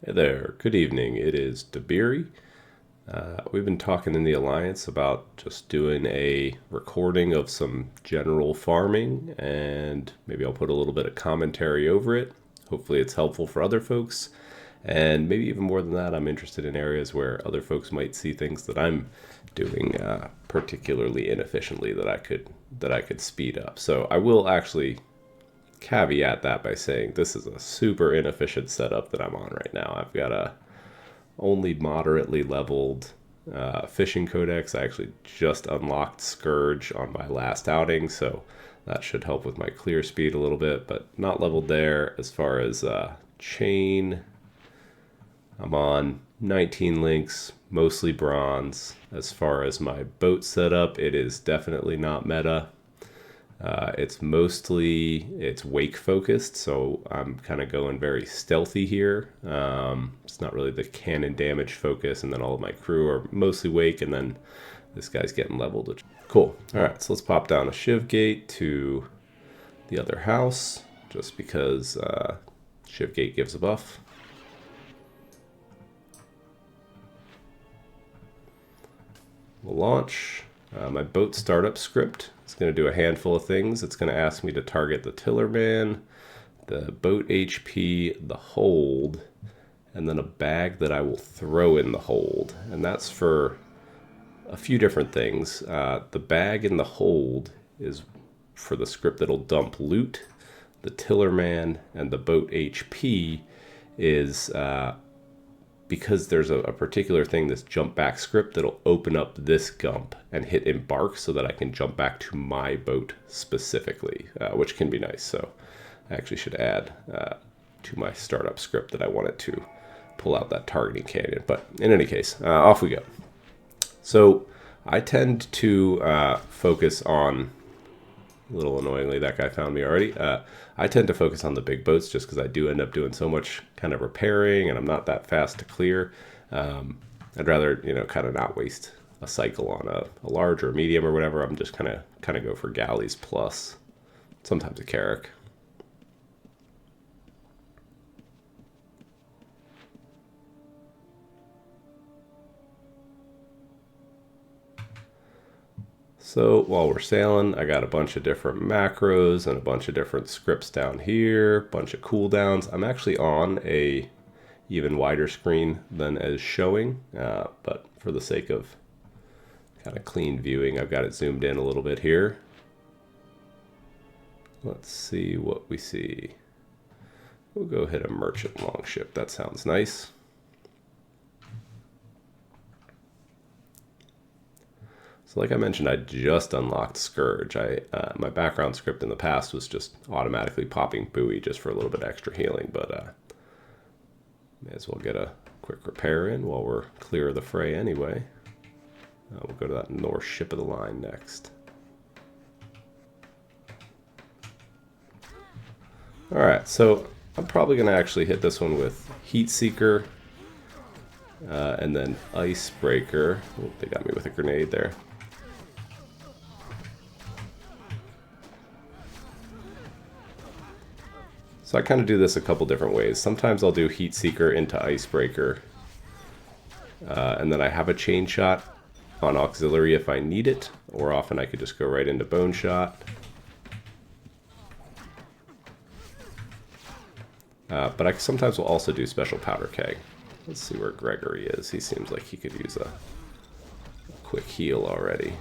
Hey there, good evening. It is Dabiri. We've been talking in the Alliance about just doing a recording of some general farming, and maybe I'll put a little bit of commentary over it. Hopefully, it's helpful for other folks. And maybe even more than that, I'm interested in areas where other folks might see things that I'm doing particularly inefficiently that I could speed up. So I will actually caveat that by saying this is a super inefficient setup that I'm on right now. I've got a only moderately leveled fishing codex. I actually just unlocked Scourge on my last outing, so that should help with my clear speed a little bit, but not leveled there. As far as chain, I'm on 19 links, mostly bronze. As far as my boat setup, it is definitely not meta. It's wake focused, so I'm kind of going very stealthy here. It's not really the cannon damage focus, and then all of my crew are mostly wake, and then this guy's getting leveled. Cool. All right, so let's pop down a shiv gate to the other house, just because shiv gate gives a buff. We'll launch. My boat startup script is going to do a handful of things. It's going to ask me to target the tillerman, the boat HP, the hold, and then a bag that I will throw in the hold. And that's for a few different things. The bag in the hold is for the script that'll dump loot. The tillerman and the boat HP is because there's a particular thing, this jump back script, that'll open up this gump and hit embark so that I can jump back to my boat specifically, which can be nice. So I actually should add to my startup script that I wanted to pull out that targeting cannon. But in any case, off we go. So I tend to focus on, a little annoyingly, that guy found me already. I tend to focus on the big boats just because I do end up doing so much kind of repairing, and I'm not that fast to clear. I'd rather, kind of not waste a cycle on a large or a medium or whatever. I'm just kind of go for galleys plus sometimes a carrack. So while we're sailing, I got a bunch of different macros and a bunch of different scripts down here, bunch of cooldowns. I'm actually on a even wider screen than is showing, but for the sake of kind of clean viewing, I've got it zoomed in a little bit here. Let's see what we see. We'll go hit a merchant longship. That sounds nice. So like I mentioned, I just unlocked Scourge. My background script in the past was just automatically popping buoy just for a little bit extra healing, but may as well get a quick repair in while we're clear of the fray anyway. We'll go to that north ship of the line next. Alright, so I'm probably going to actually hit this one with Heat Seeker and then Icebreaker. Oh, they got me with a grenade there. So I kind of do this a couple different ways. Sometimes I'll do Heat Seeker into Icebreaker, and then I have a chain shot on auxiliary if I need it, or often I could just go right into Bone Shot. But I sometimes will also do Special Powder Keg. Let's see where Gregory is. He seems like he could use a quick heal already.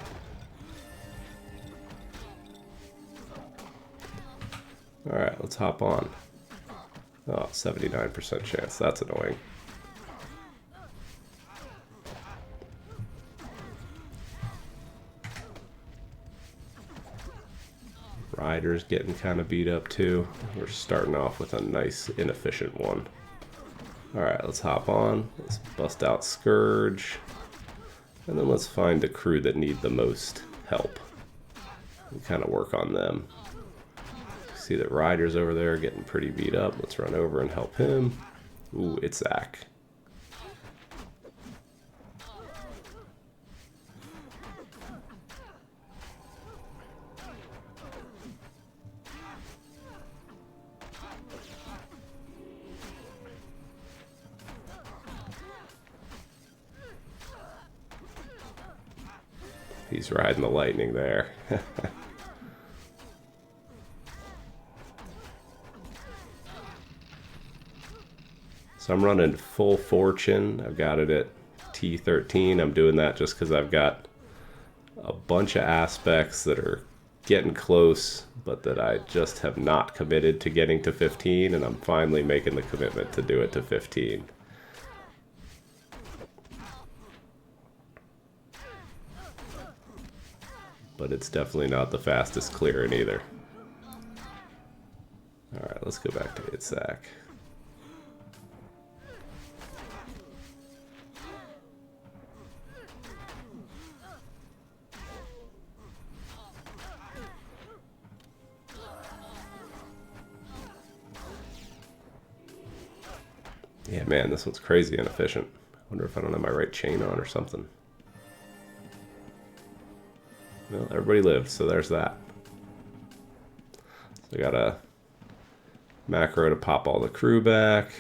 Alright, let's hop on. Oh, 79% chance. That's annoying. Ryder's getting kind of beat up too. We're starting off with a nice inefficient one. Alright, let's hop on. Let's bust out Scourge. And then let's find the crew that need the most help and kind of work on them. See that Ryder's over there getting pretty beat up. Let's run over and help him. Ooh, it's Zach. He's riding the lightning there. So I'm running full fortune. I've got it at T13. I'm doing that just because I've got a bunch of aspects that are getting close, but that I just have not committed to getting to 15, and I'm finally making the commitment to do it to 15. But it's definitely not the fastest clearing either. Alright, let's go back to Itzhak. Yeah, man, this one's crazy inefficient. I wonder if I don't have my right chain on or something. Well, everybody lived, so there's that. So I got a macro to pop all the crew back.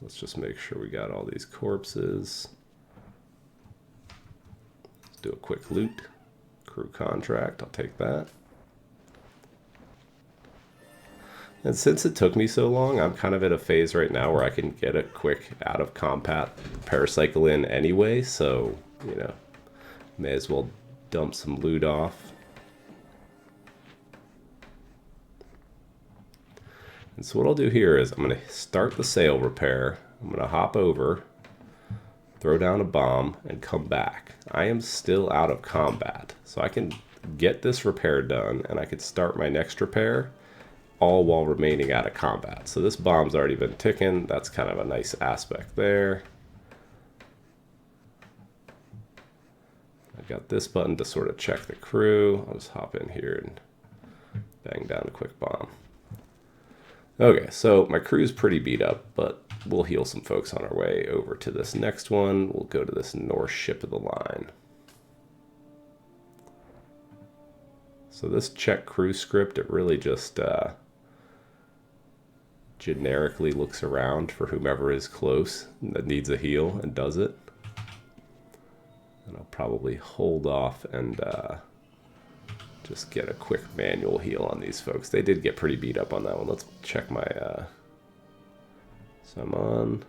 Let's just make sure we got all these corpses. Let's do a quick loot. Crew contract, I'll take that. And since it took me so long, I'm kind of at a phase right now where I can get a quick out of combat paracycle in anyway, so, you know, may as well dump some loot off. And so what I'll do here is I'm going to start the sail repair. I'm going to hop over, throw down a bomb, and come back. I am still out of combat, so I can get this repair done, and I can start my next repair, all while remaining out of combat. So this bomb's already been ticking. That's kind of a nice aspect there. I've got this button to sort of check the crew. I'll just hop in here and bang down a quick bomb. Okay, so my crew's pretty beat up, but we'll heal some folks on our way over to this next one. We'll go to this north ship of the line. So this check crew script, it really just generically looks around for whomever is close that needs a heal and does it. And I'll probably hold off and just get a quick manual heal on these folks. They did get pretty beat up on that one. Let's check my... So I'm on...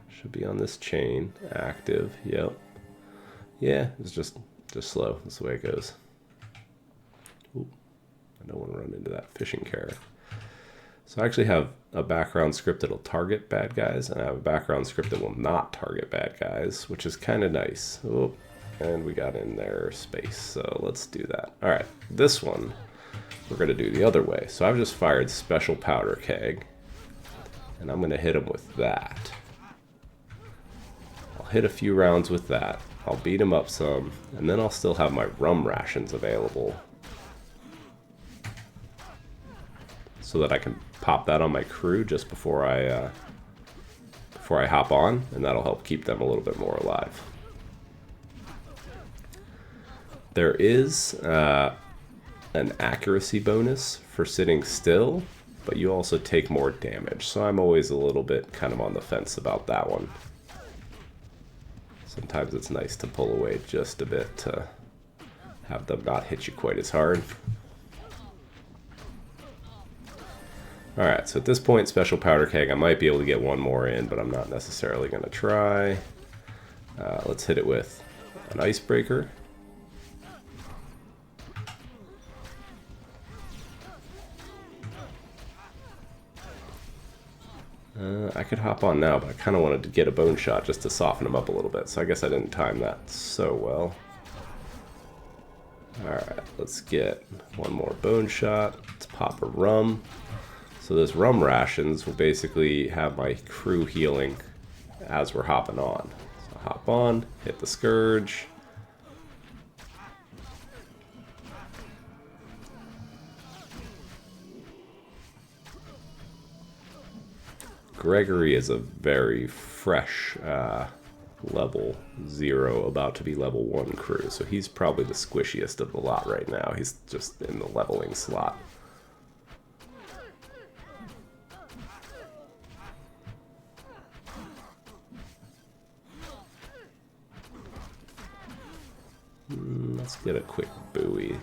Should be on this chain. Active. Yep. Yeah, it's just slow. That's the way it goes. Ooh, I don't want to run into that fishing carrot. So I actually have a background script that'll target bad guys, and I have a background script that will not target bad guys, which is kind of nice. Oh, and we got in their space, so let's do that. All right, this one we're going to do the other way. So I've just fired special powder keg, and I'm going to hit him with that. I'll hit a few rounds with that. I'll beat him up some, and then I'll still have my rum rations available, so that I can pop that on my crew just before I hop on, and that'll help keep them a little bit more alive. There is an accuracy bonus for sitting still, but you also take more damage, so I'm always a little bit kind of on the fence about that one. Sometimes it's nice to pull away just a bit to have them not hit you quite as hard. Alright, so at this point, special powder keg, I might be able to get one more in, but I'm not necessarily going to try. Let's hit it with an icebreaker. I could hop on now, but I kind of wanted to get a bone shot just to soften him up a little bit, so I guess I didn't time that so well. Alright, let's get one more bone shot. Let's pop a rum. So those rum rations will basically have my crew healing as we're hopping on. So hop on, hit the Scourge. Gregory is a very fresh level 0, about to be level 1 crew, so he's probably the squishiest of the lot right now. He's just in the leveling slot. Let's get a quick buoy.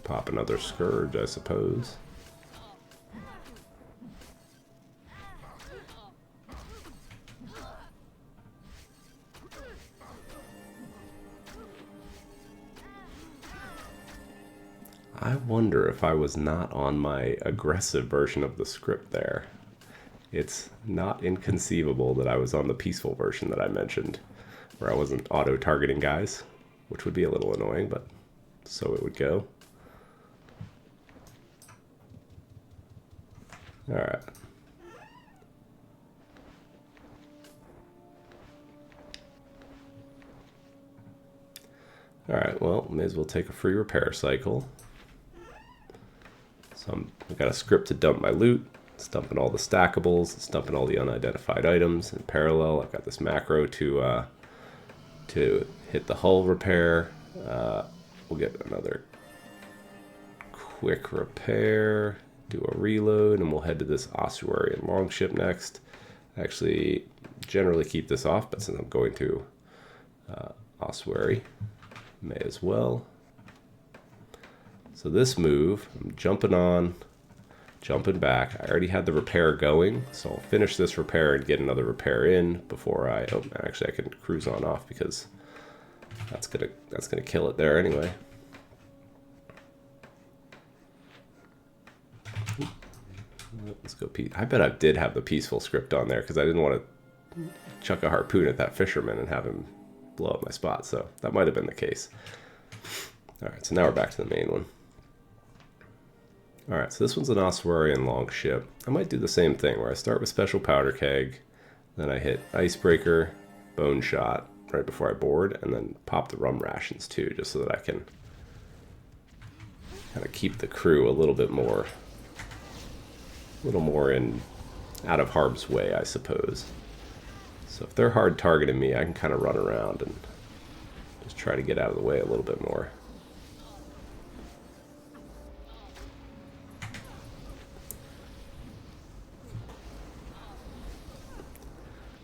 Pop another Scourge, I suppose. I wonder if I was not on my aggressive version of the script there. It's not inconceivable that I was on the peaceful version that I mentioned, where I wasn't auto-targeting guys, which would be a little annoying, but so it would go. Alright. Alright, well, may as well take a free repair cycle. So I've got a script to dump my loot. It's dumping all the stackables. It's dumping all the unidentified items. In parallel, I've got this macro to hit the hull repair. We'll get another quick repair. Do a reload, and we'll head to this ossuary and longship next. Actually, generally keep this off, but since I'm going to ossuary, may as well. So this move, I'm jumping on, jumping back. I already had the repair going, so I'll finish this repair and get another repair in before I. Oh, actually, I can cruise on off because that's gonna kill it there anyway. Let's go, Pete. I bet I did have the peaceful script on there because I didn't want to chuck a harpoon at that fisherman and have him blow up my spot. So that might have been the case. All right, so now we're back to the main one. All right, so this one's an ossuary and longship. I might do the same thing where I start with special powder keg, then I hit icebreaker, bone shot right before I board, and then pop the rum rations too, just so that I can kind of keep the crew a little bit more. In out of harm's way, I suppose. So if they're hard targeting me, I can kind of run around and just try to get out of the way a little bit more.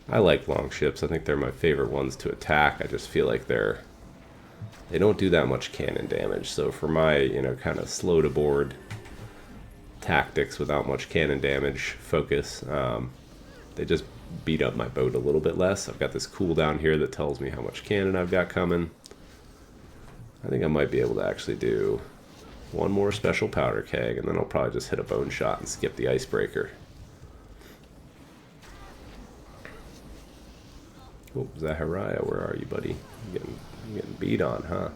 I like longships. I think they're my favorite ones to attack. I just feel like they don't do that much cannon damage. So for my, kind of slow to board tactics without much cannon damage focus, they just beat up my boat a little bit less. I've got this cooldown here that tells me how much cannon I've got coming. I think I might be able to actually do one more special powder keg, and then I'll probably just hit a bone shot and skip the icebreaker. Oh, Zachariah, where are you, buddy? You're getting beat on, huh?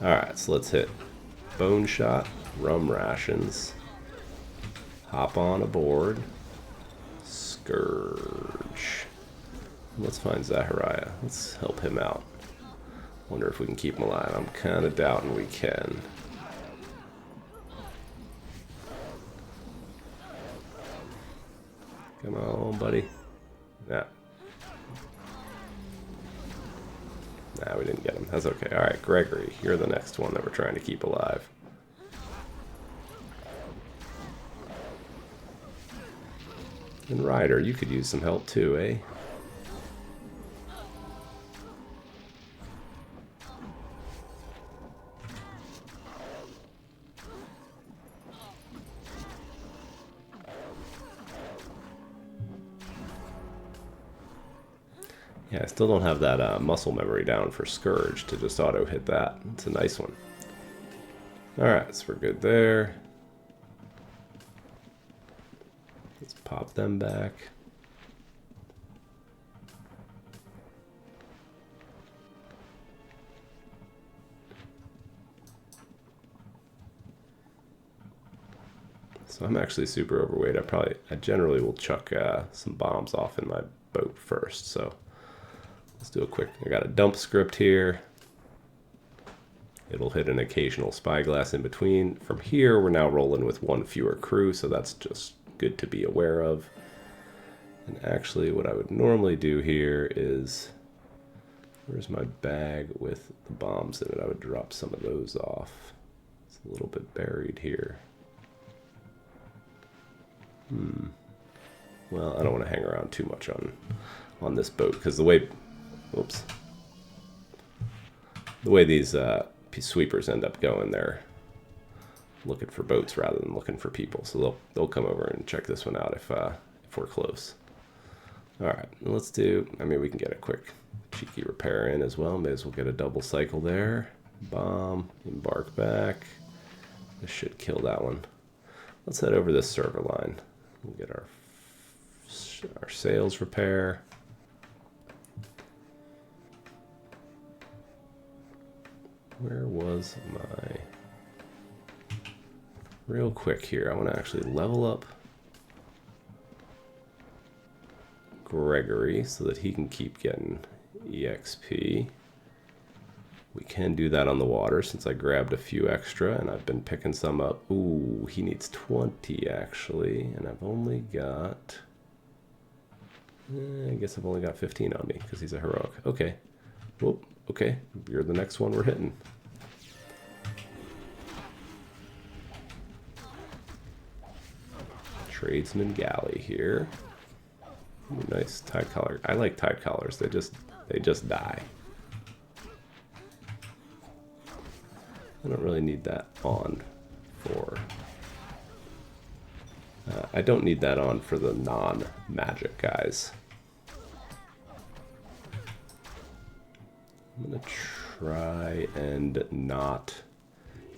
Alright, so let's hit bone shot, rum rations, hop on aboard, Scourge. Let's find Zachariah. Let's help him out. Wonder if we can keep him alive. I'm kind of doubting we can. Come on, buddy. Nah, we didn't get him. That's okay. Alright, Gregory, you're the next one that we're trying to keep alive. And Ryder, you could use some help too, eh? Yeah, I still don't have that muscle memory down for Scourge to just auto-hit that. It's a nice one. Alright, so we're good there. Let's pop them back. So I'm actually super overweight. I generally will chuck some bombs off in my boat first. So let's do a quick, I got a dump script here. It'll hit an occasional spyglass in between. From here, we're now rolling with one fewer crew, so that's just good to be aware of. And actually, what I would normally do here is, where's my bag with the bombs in it? I would drop some of those off. It's a little bit buried here. Well, I don't want to hang around too much on this boat, because the way, whoops, the way these sweepers end up going, they're looking for boats rather than looking for people. So they'll come over and check this one out if we're close. All right, let's do, I mean, we can get a quick cheeky repair in as well. May as well get a double cycle there. Bomb, embark back. This should kill that one. Let's head over this server line. We'll get our sails repair. Where was my... Real quick here, I want to actually level up Gregory so that he can keep getting EXP. We can do that on the water since I grabbed a few extra and I've been picking some up. Ooh, he needs 20 actually, and I've only got... I guess I've only got 15 on me because he's a heroic. Okay. Whoop. Okay. You're the next one we're hitting. Tradesman galley here. Ooh, nice tide collar. I like tide collars. They just die. I don't really need that on for... I don't need that on for the non-magic guys. I'm going to try and not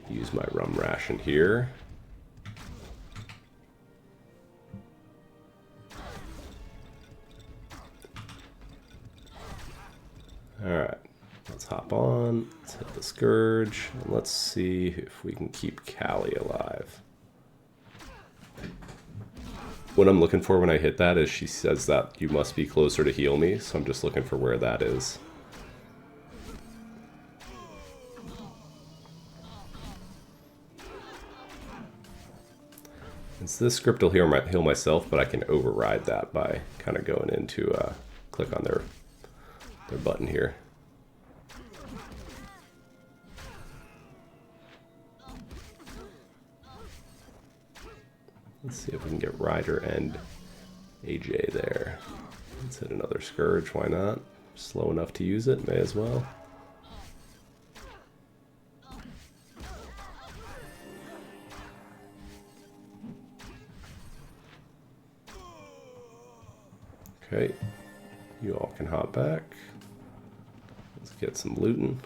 use my rum ration here. Alright, let's hop on, let's hit the Scourge, and let's see if we can keep Callie alive. What I'm looking for when I hit that is she says that you must be closer to heal me, so I'm just looking for where that is. And so this script will heal myself, but I can override that by kind of going into click on their button here. Let's see if we can get Ryder and AJ there. Let's hit another Scourge, why not? Slow enough to use it, may as well. Okay, you all can hop back. Let's get some looting.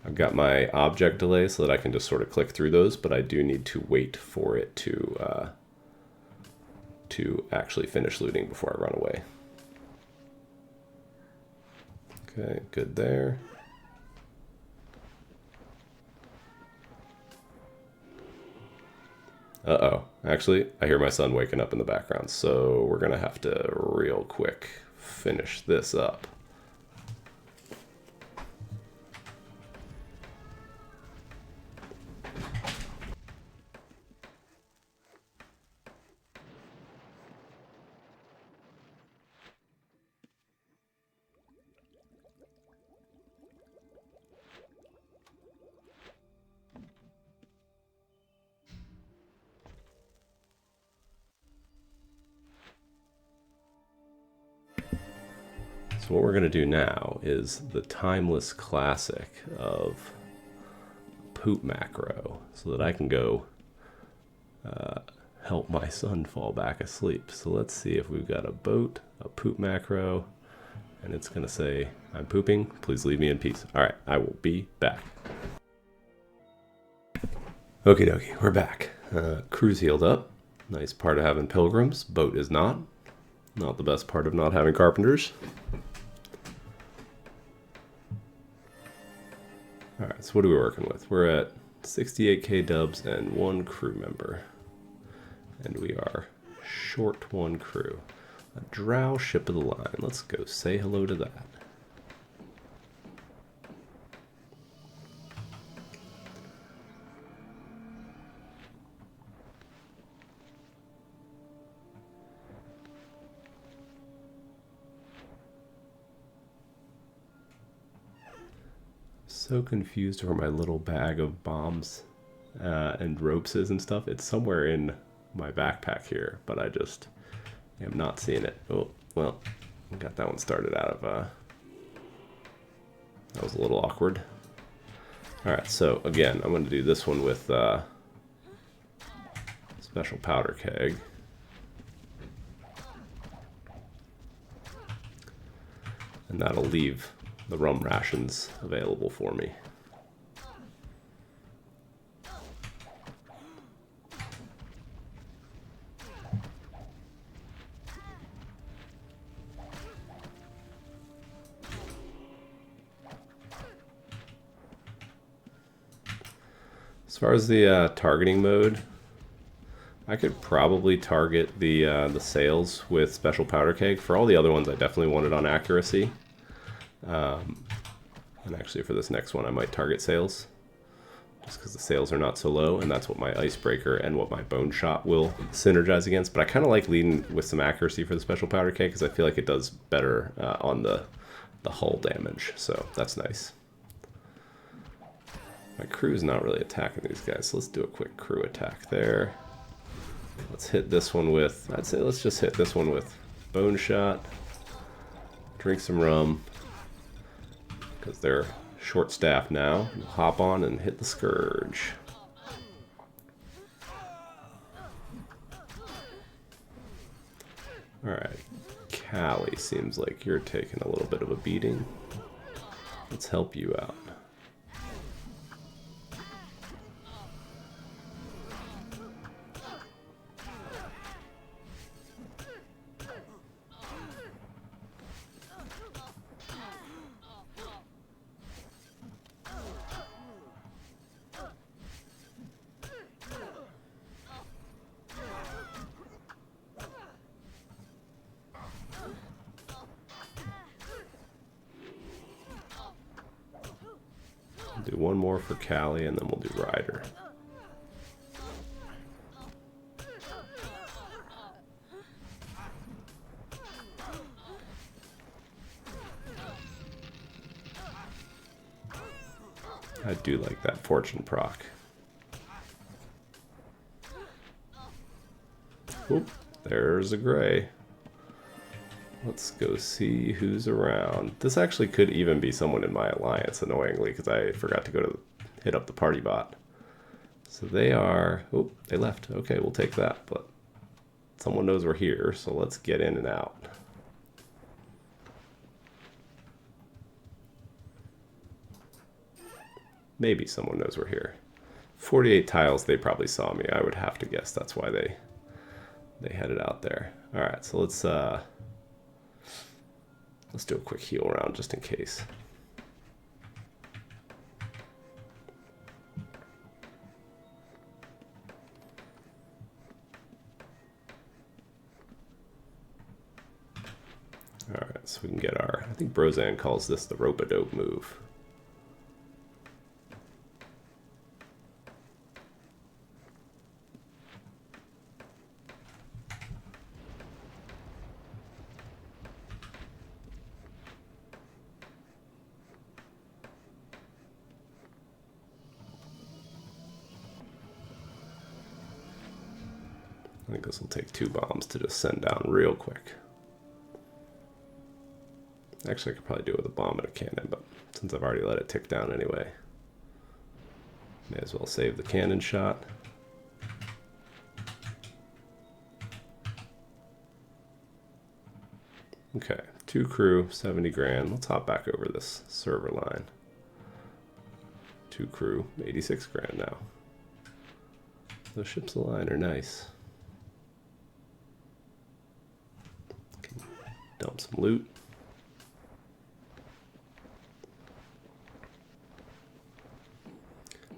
I've got my object delay so that I can just sort of click through those, but I do need to wait for it to actually finish looting before I run away. Okay, good there. Uh-oh. Actually, I hear my son waking up in the background, so we're going to have to real quick finish this up. So what we're going to do now is the timeless classic of poop macro so that I can go help my son fall back asleep. So let's see if we've got a boat, a poop macro, and it's going to say, I'm pooping, please leave me in peace. All right, I will be back. Okie dokie, we're back. Crew's healed up. Nice part of having pilgrims. Boat is not. Not the best part of not having carpenters. Alright, so what are we working with? We're at 68k dubs and one crew member. And we are short one crew. A drow ship of the line. Let's go say hello to that. So confused where my little bag of bombs and ropes is and stuff. It's somewhere in my backpack here, but I just am not seeing it. Oh, well, got that one started out of, that was a little awkward. All right, so again, I'm going to do this one with special powder keg. And that'll leave the rum rations available for me. As far as the targeting mode, I could probably target the sails with special powder keg. For all the other ones, I definitely want it on accuracy. And actually for this next one, I might target sails, just because the sails are not so low, and that's what my icebreaker and what my bone shot will synergize against. But I kind of like leading with some accuracy for the special powder keg, because I feel like it does better on the hull damage, so that's nice. My crew's not really attacking these guys, so let's do a quick crew attack there. Let's hit this one with, I'd say let's just hit this one with bone shot, drink some rum, because they're short-staffed now. We'll hop on and hit the Scourge. Alright, Callie, seems like you're taking a little bit of a beating. Let's help you out. Do one more for Callie, and then we'll do Ryder. I do like that fortune proc. Oop, there's a gray. Let's go see who's around. This actually could even be someone in my alliance, annoyingly, because I forgot to go to hit up the party bot. So they are... Oh, they left. Okay, we'll take that, but someone knows we're here, so let's get in and out. Maybe someone knows we're here. 48 tiles, they probably saw me. I would have to guess that's why they headed out there. All right, so let's do a quick heal round just in case. All right, so we can get our, I think Brozan calls this the rope-a-dope move. I think this will take 2 bombs to just send down real quick. Actually, I could probably do it with a bomb and a cannon, but since I've already let it tick down anyway, may as well save the cannon shot. Okay, 2 crew, 70 grand. Let's hop back over this server line. 2 crew, 86 grand now. Those ships of the line are nice. Dump some loot.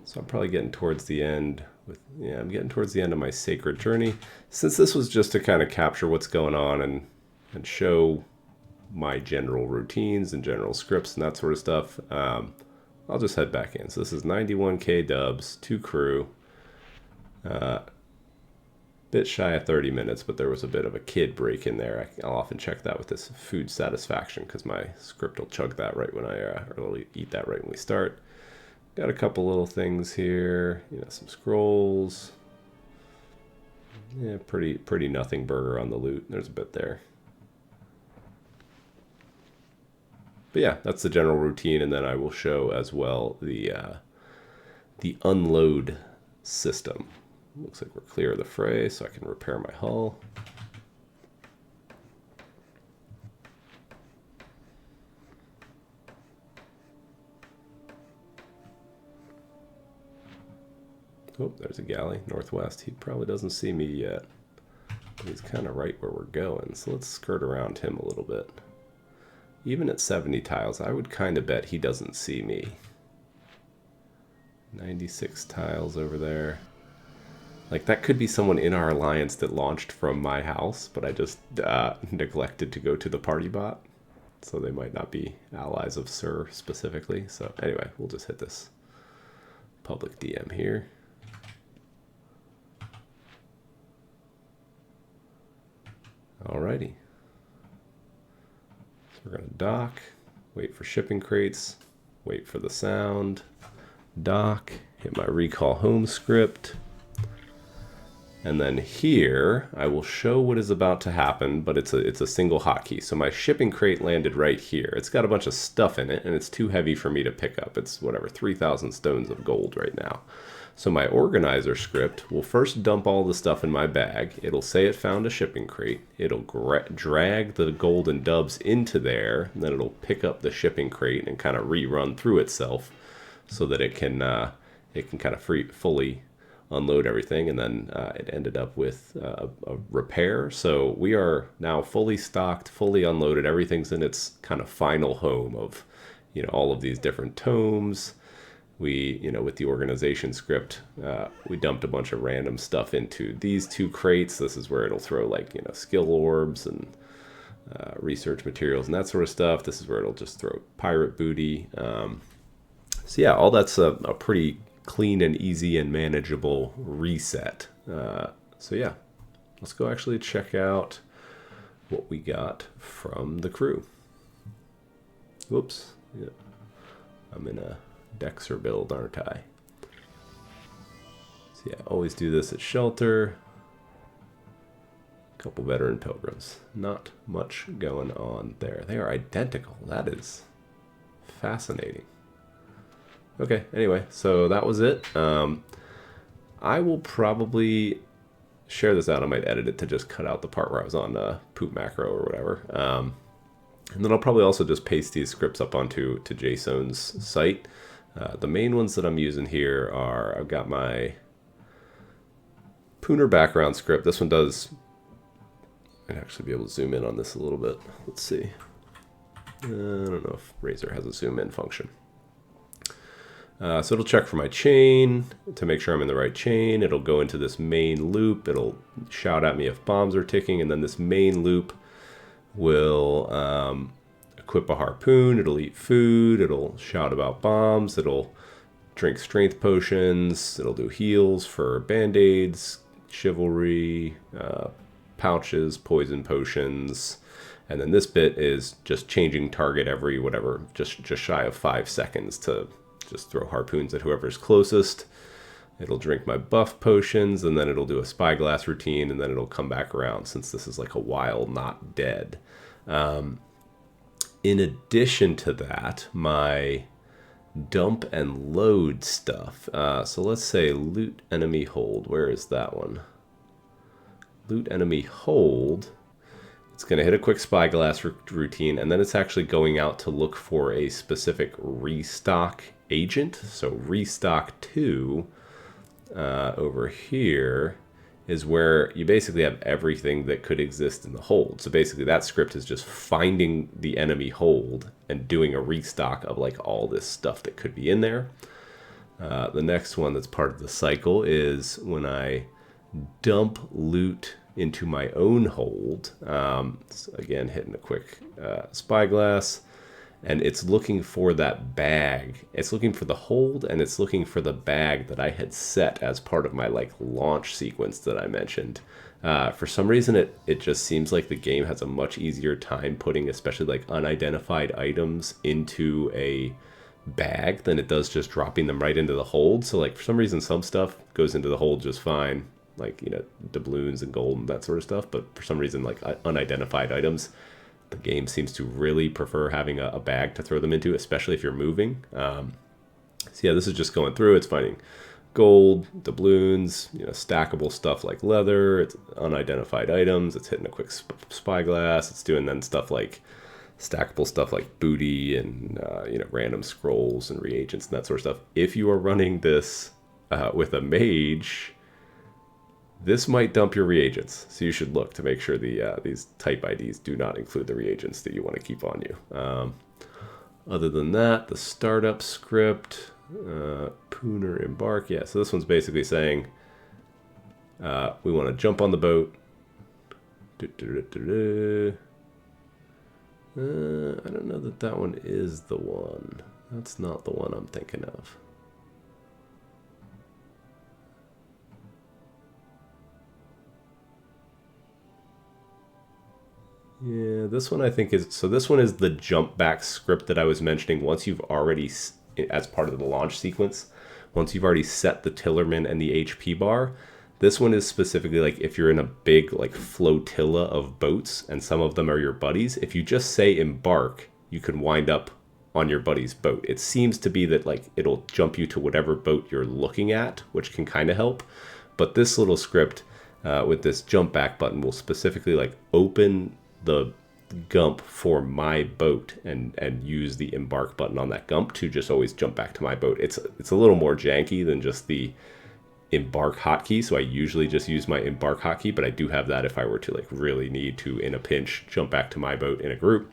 So I'm probably getting towards the end yeah, I'm getting towards the end of my sacred journey. Since this was just to kind of capture what's going on and show my general routines and general scripts and that sort of stuff, I'll just head back in. So this is 91k dubs, 2 crew, bit shy of 30 minutes, but there was a bit of a kid break in there. I'll often check that with this food satisfaction because my script will chug that right when or it'll eat that right when we start. Got a couple little things here, you know, some scrolls. Yeah, pretty nothing burger on the loot. There's a bit there. But yeah, that's the general routine, and then I will show as well the unload system. Looks like we're clear of the fray, so I can repair my hull. Oh, there's a galley, northwest. He probably doesn't see me yet, but he's kind of right where we're going. So let's skirt around him a little bit. Even at 70 tiles, I would kind of bet he doesn't see me. 96 tiles over there. Like, that could be someone in our alliance that launched from my house, but I just neglected to go to the party bot. So they might not be allies of Sir specifically. So anyway, we'll just hit this public DM here. Alrighty. So we're going to dock, wait for shipping crates, wait for the sound, dock, hit my recall home script. And then here, I will show what is about to happen, but it's a single hotkey. So my shipping crate landed right here. It's got a bunch of stuff in it, and it's too heavy for me to pick up. It's whatever, 3,000 stones of gold right now. So my organizer script will first dump all the stuff in my bag. It'll say it found a shipping crate. It'll drag the gold and dubs into there, and then it'll pick up the shipping crate and kind of rerun through itself so that it can kind of fully unload everything. And then it ended up with a repair. So we are now fully stocked, fully unloaded. Everything's in its kind of final home of, you know, all of these different tomes. We, you know, with the organization script, we dumped a bunch of random stuff into these 2 crates. This is where it'll throw, like, you know, skill orbs and research materials and that sort of stuff. This is where it'll just throw pirate booty. So yeah, all that's a pretty clean and easy and manageable reset. So yeah, let's go actually check out what we got from the crew. Whoops. Yeah. I'm in a Dexter build, aren't I? So yeah, always do this at shelter. Couple veteran pilgrims. Not much going on there. They are identical. That is fascinating. Okay, anyway, so that was it. I will probably share this out. I might edit it to just cut out the part where I was on poop macro or whatever. And then I'll probably also just paste these scripts up onto JSON's site. The main ones that I'm using here are, I've got my Pooner background script. This one does, I'd actually be able to zoom in on this a little bit. Let's see. I don't know if Razor has a zoom in function. So it'll check for my chain to make sure I'm in the right chain. It'll go into this main loop. It'll shout at me if bombs are ticking, and then this main loop will equip a harpoon. It'll eat food. It'll shout about bombs. It'll drink strength potions. It'll do heals for band-aids, chivalry, pouches, poison potions. And then this bit is just changing target every whatever, just shy of 5 seconds to just throw harpoons at whoever's closest. It'll drink my buff potions, and then it'll do a spyglass routine, and then it'll come back around since this is like a while not dead. In addition to that, my dump and load stuff. So let's say loot enemy hold. Where is that one? Loot enemy hold. It's going to hit a quick spyglass routine, and then it's actually going out to look for a specific restock agent. So restock 2 over here is where you basically have everything that could exist in the hold. So basically that script is just finding the enemy hold and doing a restock of like all this stuff that could be in there. The next one that's part of the cycle is when I dump loot into my own hold. So again, hitting a quick spyglass, and it's looking for that bag. It's looking for the hold, and it's looking for the bag that I had set as part of my like launch sequence that I mentioned. For some reason, it just seems like the game has a much easier time putting, especially like unidentified items into a bag than it does just dropping them right into the hold. So like for some reason, some stuff goes into the hold just fine, like doubloons and gold and that sort of stuff. But for some reason, like unidentified items, the game seems to really prefer having a bag to throw them into, especially if you're moving. So yeah, this is just going through. It's finding gold, doubloons, stackable stuff like leather. It's unidentified items. It's hitting a quick spyglass. It's doing then stuff like stackable stuff like booty and random scrolls and reagents and that sort of stuff. If you are running this with a mage, this might dump your reagents, so you should look to make sure these type IDs do not include the reagents that you want to keep on you. Other than that, the startup script, Pooner embark. Yeah, so this one's basically saying we want to jump on the boat. I don't know that one is the one. That's not the one I'm thinking of. Yeah, this one I think is, so this one is the jump back script that I was mentioning. Once you've already, as part of the launch sequence, once you've already set the Tillerman and the HP bar, this one is specifically like if you're in a big like flotilla of boats and some of them are your buddies, if you just say embark, you can wind up on your buddy's boat. It seems to be that like it'll jump you to whatever boat you're looking at, which can kind of help. But this little script with this jump back button will specifically like open the gump for my boat and use the embark button on that gump to just always jump back to my boat. It's a little more janky than just the embark hotkey, so I usually just use my embark hotkey, but I do have that if I were to like really need to, in a pinch, jump back to my boat in a group.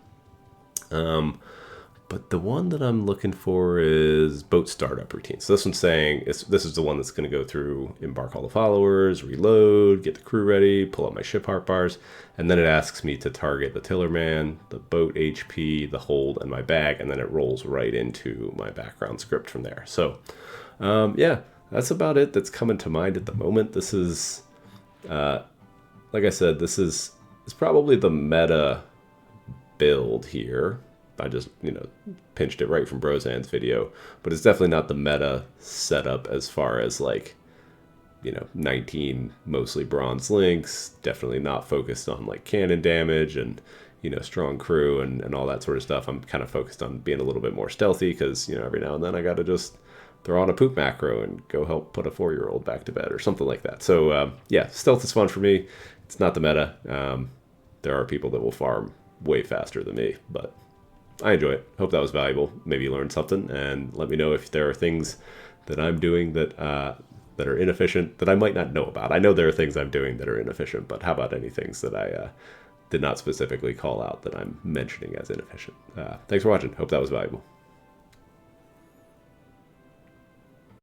But the one that I'm looking for is boat startup routine. So this one's saying this is the one that's going to go through embark all the followers, reload, get the crew ready, pull up my ship heart bars, and then it asks me to target the tillerman, the boat HP, the hold, and my bag, and then it rolls right into my background script from there. So yeah, that's about it that's coming to mind at the moment. This is, like I said, it's probably the meta build here. I just, pinched it right from Brozan's video, but it's definitely not the meta setup as far as like, 19 mostly bronze links, definitely not focused on like cannon damage and, strong crew and all that sort of stuff. I'm kind of focused on being a little bit more stealthy because, every now and then I got to just throw on a poop macro and go help put a 4-year-old back to bed or something like that. So yeah, stealth is fun for me. It's not the meta. There are people that will farm way faster than me, but I enjoy it. Hope that was valuable. Maybe you learned something, and let me know if there are things that I'm doing that are inefficient that I might not know about. I know there are things I'm doing that are inefficient, but how about any things that I did not specifically call out that I'm mentioning as inefficient? Thanks for watching. Hope that was valuable.